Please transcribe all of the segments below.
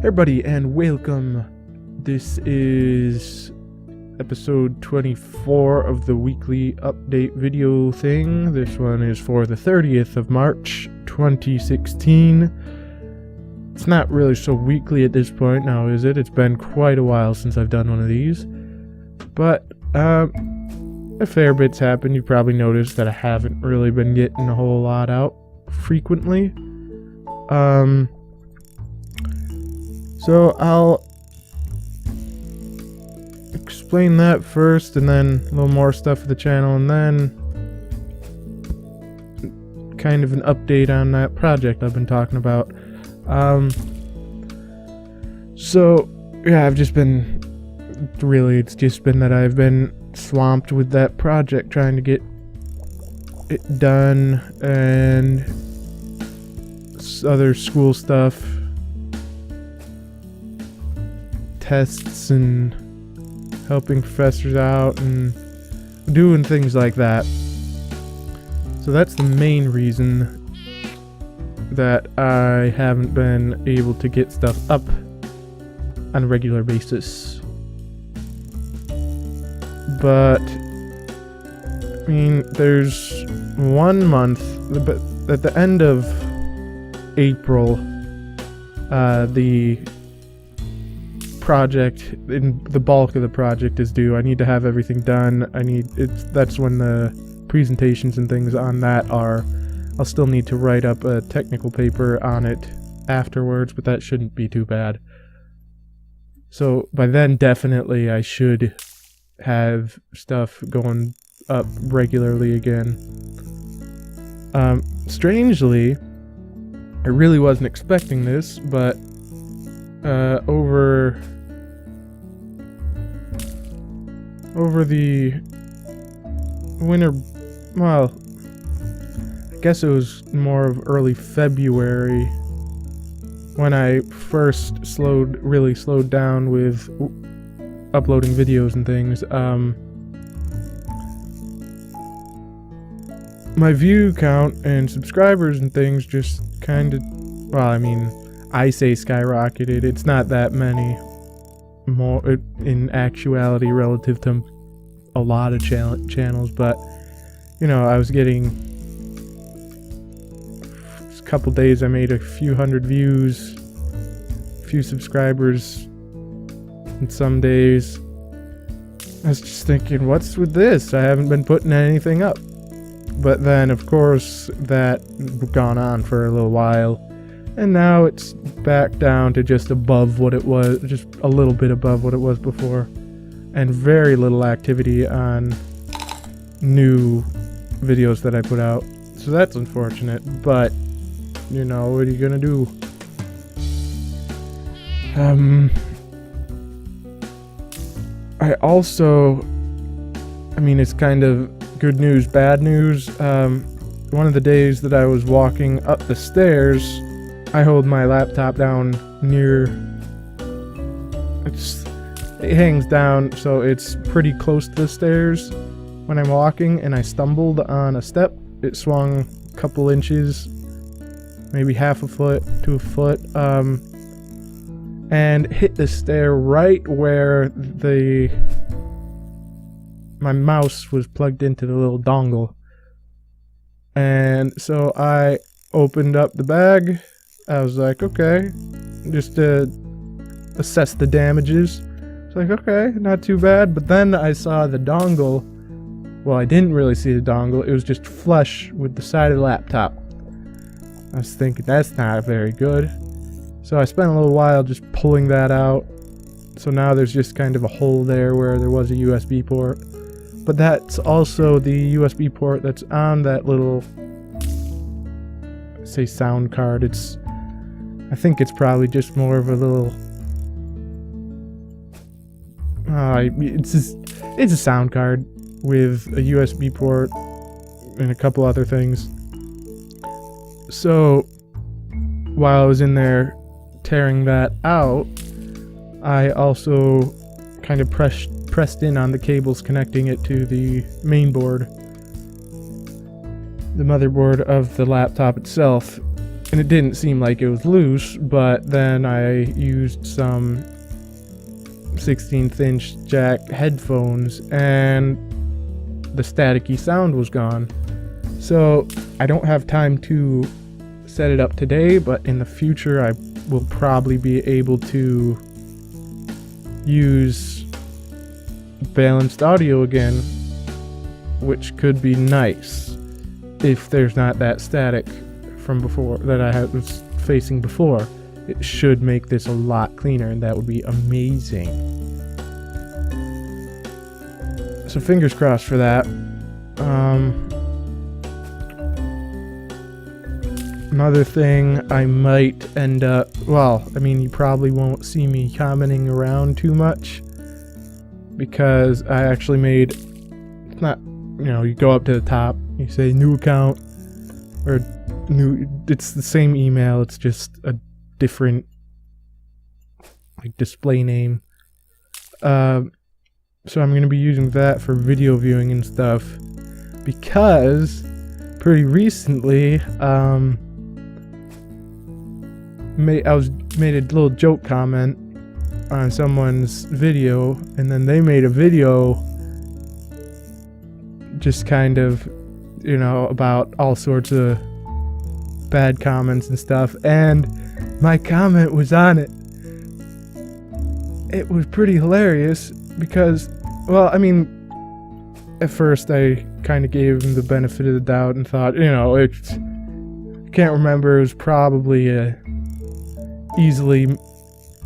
Everybody, and welcome. This is episode 24 of the weekly update video thing. This one is for the 30th of March 2016. It's not really so weekly at this point now, is it? It's been quite a while since I've done one of these. But a fair bit's happened. You've probably noticed that I haven't really been getting a whole lot out frequently. So I'll explain that first, and then a little more stuff for the channel, and then kind of an update on that project I've been talking about. So yeah, it's just been that I've been swamped with that project, trying to get it done, and other school stuff, tests, and helping professors out and doing things like that. So that's the main reason that I haven't been able to get stuff up on a regular basis. But I mean, there's 1 month, but at the end of April, the project, in the bulk of the project, is due. I need to have everything done. That's when the presentations and things on that are. I'll still need to write up a technical paper on it afterwards, but that shouldn't be too bad. So by then, definitely I should have stuff going up regularly again. Strangely, I really wasn't expecting this, but over the winter, well, I guess it was more of early February when I first really slowed down with uploading videos and things. My view count and subscribers and things just kind of, well, I mean, I say skyrocketed. It's not that many more in actuality relative to a lot of channels, but you know, I was getting a couple days I made a few hundred views, a few subscribers, and some days I was just thinking, what's with this? I haven't been putting anything up. But then of course that gone on for a little while, and now it's back down to just above what it was, just a little bit above what it was before, and very little activity on new videos that I put out. So that's unfortunate, but you know, what are you gonna do? I mean, it's kind of good news, bad news. One of the days that I was walking up the stairs, I hold my laptop down near, it hangs down, so it's pretty close to the stairs when I'm walking, and I stumbled on a step. It swung a couple inches, maybe half a foot to a foot, and hit the stair right where my mouse was plugged into the little dongle. And so I opened up the bag. I was like, okay, just to assess the damages. It's like, okay, not too bad. But then I saw the dongle. Well, I didn't really see the dongle. It was just flush with the side of the laptop. I was thinking, that's not very good. So I spent a little while just pulling that out. So now there's just kind of a hole there where there was a USB port. But that's also the USB port that's on that little, say, sound card. I think it's probably just more of a little, it's a sound card with a USB port and a couple other things. So while I was in there tearing that out, I also kind of pressed in on the cables connecting it to the main board, the motherboard of the laptop itself, and it didn't seem like it was loose, but then I used some 16th inch jack headphones and the staticky sound was gone. So I don't have time to set it up today, but in the future I will probably be able to use balanced audio again, which could be nice if there's not that static from before that I was facing before. It should make this a lot cleaner, and that would be amazing. So fingers crossed for that. Another thing I might end up, well, I mean, you probably won't see me commenting around too much because I actually made, it's not, you know, you go up to the top, you say new account, or new, it's the same email, it's just a different like display name. So I'm going to be using that for video viewing and stuff because pretty recently I made a little joke comment on someone's video, and then they made a video just kind of, you know, about all sorts of bad comments and stuff, and my comment was on it. It was pretty hilarious because, well, I mean, at first I kind of gave him the benefit of the doubt and thought, you know, it's, can't remember, it was probably easily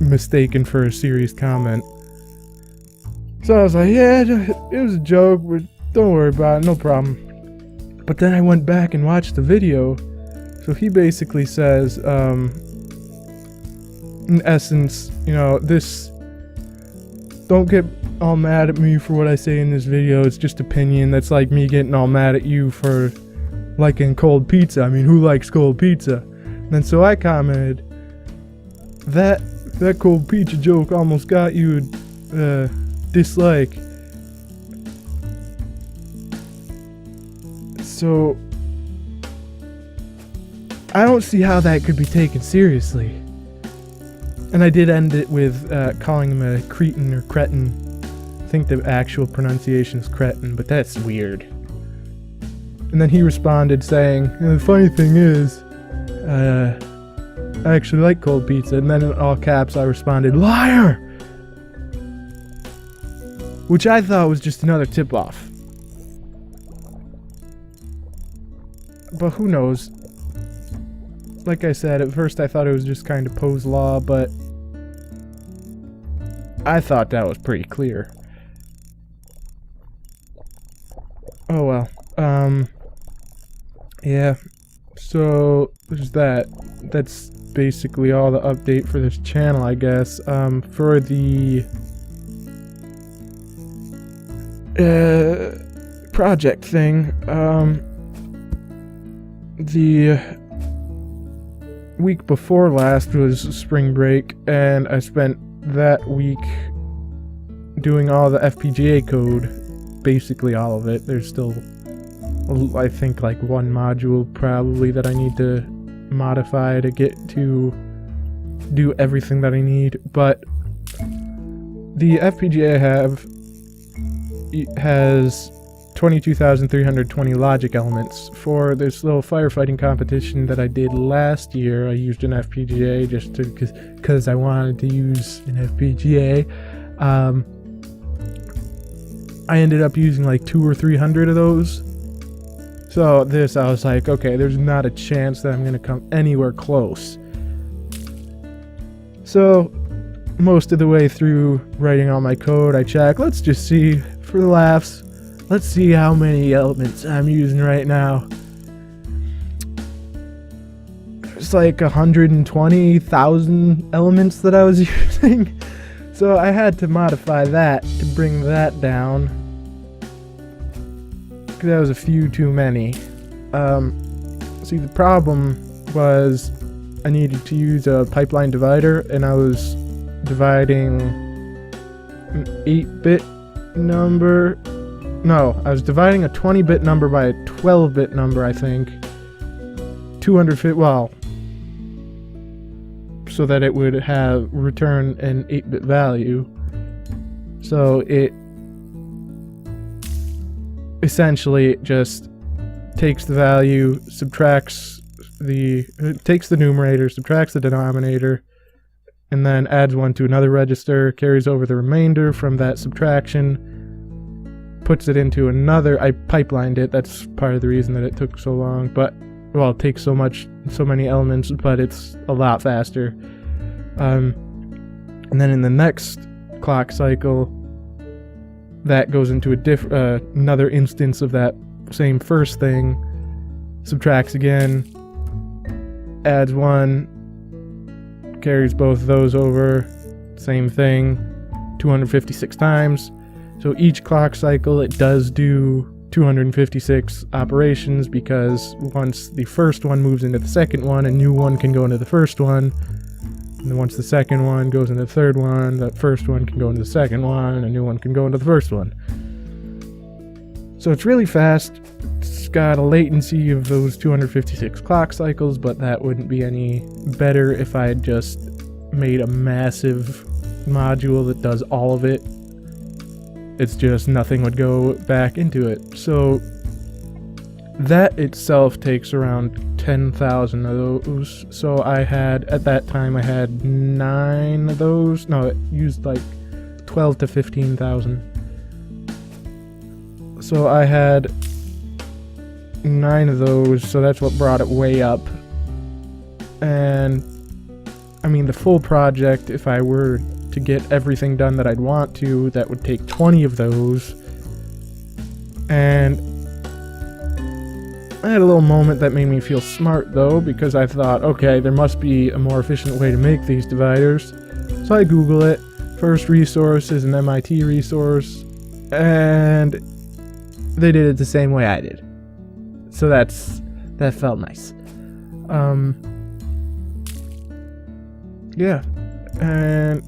mistaken for a serious comment. So I was like, yeah, it was a joke, but don't worry about it, no problem. But then I went back and watched the video. So he basically says, in essence, you know, this, don't get all mad at me for what I say in this video, it's just opinion. That's like me getting all mad at you for liking cold pizza. I mean, who likes cold pizza? And so I commented, that cold pizza joke almost got you a dislike. So I don't see how that could be taken seriously. And I did end it with calling him a cretin or cretin. I think the actual pronunciation is cretin, but that's weird. And then he responded saying, the funny thing is, I actually like cold pizza. And then in all caps I responded, liar! Which I thought was just another tip-off. But who knows? Like I said, at first I thought it was just kind of Poe's Law, but I thought that was pretty clear. Oh well. Yeah. So there's that. That's basically all the update for this channel, I guess. For the project thing, the week before last was spring break, and I spent that week doing all the FPGA code, basically all of it. There's still, I think, like one module probably that I need to modify to get to do everything that I need, but the FPGA I have has 22,320 logic elements. For this little firefighting competition that I did last year, I used an FPGA just to, because I wanted to use an FPGA. I ended up using like 200 or 300 of those. So this, I was like, okay, there's not a chance that I'm going to come anywhere close. So most of the way through writing all my code, I check, let's just see, for the laughs, let's see how many elements I'm using right now. There's like 120,000 elements that I was using. So I had to modify that to bring that down, because that was a few too many. See, the problem was I needed to use a pipeline divider, and I was dividing an 8-bit number. No, I was dividing a 20-bit number by a 12-bit number, I think. 250, well, so that it would have return an 8-bit value. So it essentially just takes the value, takes the numerator, subtracts the denominator, and then adds one to another register, carries over the remainder from that subtraction, puts it into another. I pipelined it. That's part of the reason that it took so long. But, well, it takes so many elements, but it's a lot faster. And then in the next clock cycle, that goes into another instance of that same first thing, subtracts again, adds one, carries both of those over, same thing, 256 times. So each clock cycle it does do 256 operations, because once the first one moves into the second one, a new one can go into the first one. And then once the second one goes into the third one, that first one can go into the second one, and a new one can go into the first one. So it's really fast. It's got a latency of those 256 clock cycles, but that wouldn't be any better if I had just made a massive module that does all of it. It's just nothing would go back into it. So that itself takes around 10,000 of those. So I had, at that time, I had 9 of those. No, it used like 12 to 15,000. So I had 9 of those, so that's what brought it way up. And I mean, the full project, if I were to get everything done that I'd want to, that would take 20 of those. And I had a little moment that made me feel smart, though, because I thought, okay, there must be a more efficient way to make these dividers. So I Google it. First resource is an MIT resource, and they did it the same way I did. So that felt nice. Yeah, and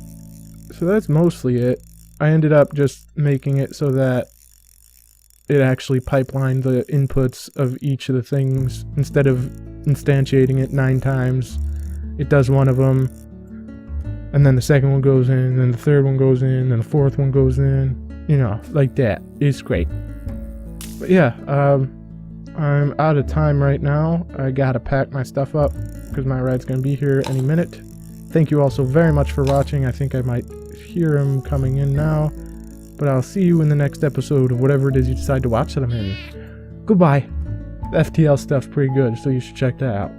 so that's mostly it. I ended up just making it so that it actually pipelined the inputs of each of the things. Instead of instantiating it 9 times, it does one of them, and then the second one goes in, and then the third one goes in, and the fourth one goes in, you know, like that. It's great. But yeah, I'm out of time right now. I gotta pack my stuff up because my ride's gonna be here any minute. Thank you all so very much for watching. I think I might hear him coming in now. But I'll see you in the next episode of whatever it is you decide to watch that I'm in. Goodbye. The FTL stuff's pretty good, so you should check that out.